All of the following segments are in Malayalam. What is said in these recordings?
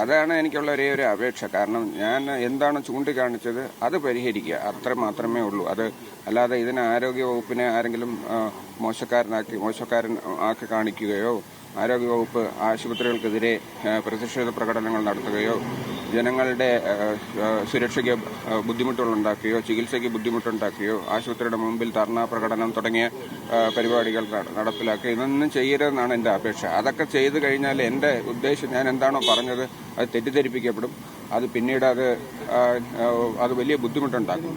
അതാണ് എനിക്കുള്ള ഒരേ ഒരു അപേക്ഷ. കാരണം ഞാൻ എന്താണ് ചൂണ്ടിക്കാണിച്ചത് അത് പരിഹരിക്കുക, അത്ര മാത്രമേ ഉള്ളൂ. അത് അല്ലാതെ ഇതിന് ആരോഗ്യ വകുപ്പിനെ ആരെങ്കിലും മോശക്കാരൻ ആക്കി കാണിക്കുകയോ ആരോഗ്യവകുപ്പ് ആശുപത്രികൾക്കെതിരെ പ്രതിഷേധ പ്രകടനങ്ങൾ നടത്തുകയോ ജനങ്ങളുടെ സുരക്ഷയ്ക്ക് ബുദ്ധിമുട്ടുകളുണ്ടാക്കുകയോ ചികിത്സയ്ക്ക് ബുദ്ധിമുട്ടുണ്ടാക്കുകയോ ആശുപത്രിയുടെ മുമ്പിൽ ധർണാ പ്രകടനം തുടങ്ങിയ പരിപാടികൾ നടപ്പിലാക്കുക ഇതൊന്നും ചെയ്യരുതെന്നാണ് എൻ്റെ അപേക്ഷ. അതൊക്കെ ചെയ്തു കഴിഞ്ഞാൽ എൻ്റെ ഉദ്ദേശം ഞാൻ എന്താണോ പറഞ്ഞത് അത് തെറ്റിദ്ധരിപ്പിക്കപ്പെടും. അത് പിന്നീട് അത് വലിയ ബുദ്ധിമുട്ടുണ്ടാക്കും.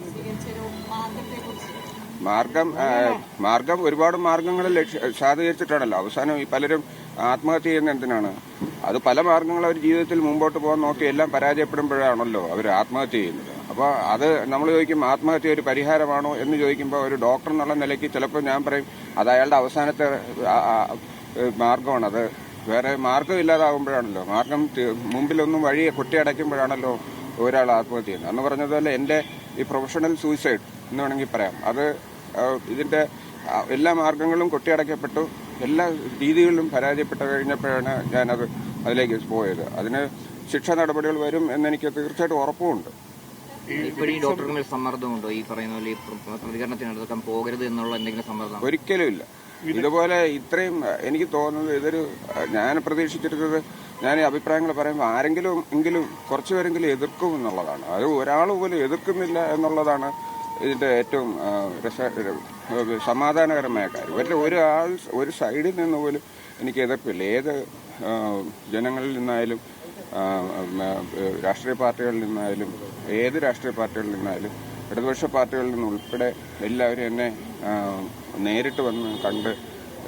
മാർഗം ഒരുപാട് മാർഗങ്ങളിൽ സാധീകരിച്ചിട്ടാണല്ലോ അവസാനം ഈ പലരും ആത്മഹത്യ ചെയ്യുന്ന എന്തിനാണ്? അത് പല മാർഗങ്ങൾ അവർ ജീവിതത്തിൽ മുമ്പോട്ട് പോകാൻ നോക്കി എല്ലാം പരാജയപ്പെടുമ്പോഴാണല്ലോ അവർ ആത്മഹത്യ ചെയ്യുന്നത്. അപ്പോൾ അത് നമ്മൾ ചോദിക്കും ആത്മഹത്യ ഒരു പരിഹാരമാണോ എന്ന് ചോദിക്കുമ്പോൾ ഒരു ഡോക്ടർ എന്നുള്ള നിലയ്ക്ക് ചിലപ്പോൾ ഞാൻ പറയും അത് അയാളുടെ അവസാനത്തെ മാർഗമാണ്. അത് വേറെ മാർഗം ഇല്ലാതാകുമ്പോഴാണല്ലോ, മാർഗം മുമ്പിലൊന്നും വഴിയെ കൊട്ടിയടയ്ക്കുമ്പോഴാണല്ലോ ഒരാൾ ആത്മഹത്യ ചെയ്യുന്നത്. അന്ന് പറഞ്ഞതുപോലെ എൻ്റെ ഈ പ്രൊഫഷണൽ സൂയിസൈഡ് എന്ന് വേണമെങ്കിൽ പറയാം. അത് ഇതിന്റെ എല്ലാ മാർഗങ്ങളും കൊട്ടിയടക്കപ്പെട്ടു, എല്ലാ രീതികളിലും പരാജയപ്പെട്ടു കഴിഞ്ഞപ്പോഴാണ് ഞാനത് അതിലേക്ക് പോയത്. അതിന് ശിക്ഷാ നടപടികൾ വരും എന്നെനിക്ക് തീർച്ചയായിട്ടും ഉറപ്പുമുണ്ട്. ഡോക്ടർമാർ സമ്മർദ്ദമുണ്ടോ ഈ പറയുന്ന പ്രതികരണത്തിനെടുക്കാൻ പോകരുത് എന്നുള്ള എന്തെങ്കിലും സമ്മർദ്ദം? ഒരിക്കലും ഇല്ല. ഇതുപോലെ ഇത്രയും എനിക്ക് തോന്നുന്നത് ഞാൻ പ്രതീക്ഷിച്ചിരുന്നത്, ഞാൻ ഈ അഭിപ്രായങ്ങൾ പറയുമ്പോൾ എങ്കിലും കുറച്ചുപേരെങ്കിലും എതിർക്കും എന്നുള്ളതാണ്. അത് ഒരാൾ പോലും എതിർക്കുന്നില്ല എന്നുള്ളതാണ് ഇതിന്റെ ഏറ്റവും സമാധാനകരമായ കാര്യം. ഒരു സൈഡിൽ നിന്ന് പോലും എനിക്ക് എതിർപ്പില്ല. ഏത് ജനങ്ങളിൽ നിന്നായാലും രാഷ്ട്രീയ പാർട്ടികളിൽ നിന്നായാലും ഏത് രാഷ്ട്രീയ പാർട്ടികളിൽ നിന്നായാലും ഇടതുപക്ഷ പാർട്ടികളിൽ നിന്നുൾപ്പെടെ എല്ലാവരും എന്നെ നേരിട്ട് വന്ന് കണ്ട്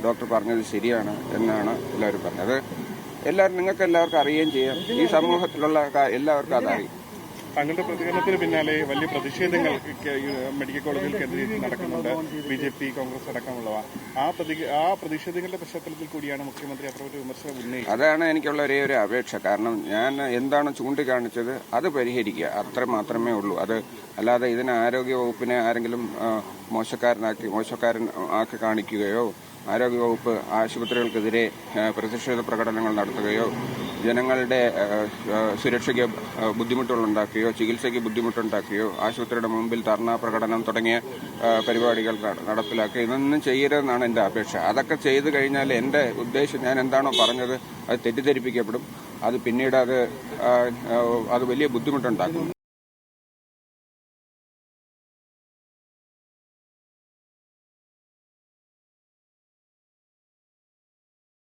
ഡോക്ടർ പറഞ്ഞത് ശരിയാണ് എന്നാണ് എല്ലാവരും പറഞ്ഞത്. നിങ്ങൾക്ക് എല്ലാവർക്കും അറിയുകയും ചെയ്യാം, ഈ സമൂഹത്തിലുള്ള എല്ലാവർക്കും അതറിയും. താങ്കളുടെ പ്രതികരണത്തിന് പിന്നാലെ വലിയ പ്രതിഷേധങ്ങൾ മെഡിക്കൽ കോളേജിൽ കേന്ദ്രീകരിച്ച് നടക്കുന്നുണ്ട്. ബിജെപി, കോൺഗ്രസ് അടക്കമുള്ളവ. ആ പ്രതിഷേധങ്ങളുടെ പശ്ചാത്തലത്തിൽ കൂടിയാണ് മുഖ്യമന്ത്രി അത്തരമൊരു വിമർശനം ഉന്നയിച്ചത്. അതാണ് എനിക്കുള്ള ഒരേ ഒരു അപേക്ഷ. കാരണം ഞാൻ എന്താണ് ചൂണ്ടിക്കാണിച്ചത് അത് പരിഹരിക്കുക, അത്ര മാത്രമേ ഉള്ളൂ. അത് അല്ലാതെ ഇതിന് ആരോഗ്യ വകുപ്പിനെ ആരെങ്കിലും മോശക്കാരൻ ആക്കി കാണിക്കുകയോ ആരോഗ്യവകുപ്പ് ആശുപത്രികൾക്കെതിരെ പ്രതിഷേധ പ്രകടനങ്ങൾ നടത്തുകയോ ജനങ്ങളുടെ സുരക്ഷയ്ക്ക് ബുദ്ധിമുട്ടുകളുണ്ടാക്കുകയോ ചികിത്സയ്ക്ക് ബുദ്ധിമുട്ടുണ്ടാക്കുകയോ ആശുപത്രിയുടെ മുമ്പിൽ ധർണാ പ്രകടനം തുടങ്ങിയ പരിപാടികൾ നടപ്പിലാക്കുക ഇതൊന്നും ചെയ്യരുതെന്നാണ് എൻ്റെ അപേക്ഷ. അതൊക്കെ ചെയ്തു കഴിഞ്ഞാൽ എൻ്റെ ഉദ്ദേശം ഞാൻ എന്താണോ പറഞ്ഞത് അത് തെറ്റിദ്ധരിപ്പിക്കപ്പെടും. അത് പിന്നീട് അത് വലിയ ബുദ്ധിമുട്ടുണ്ടാക്കും.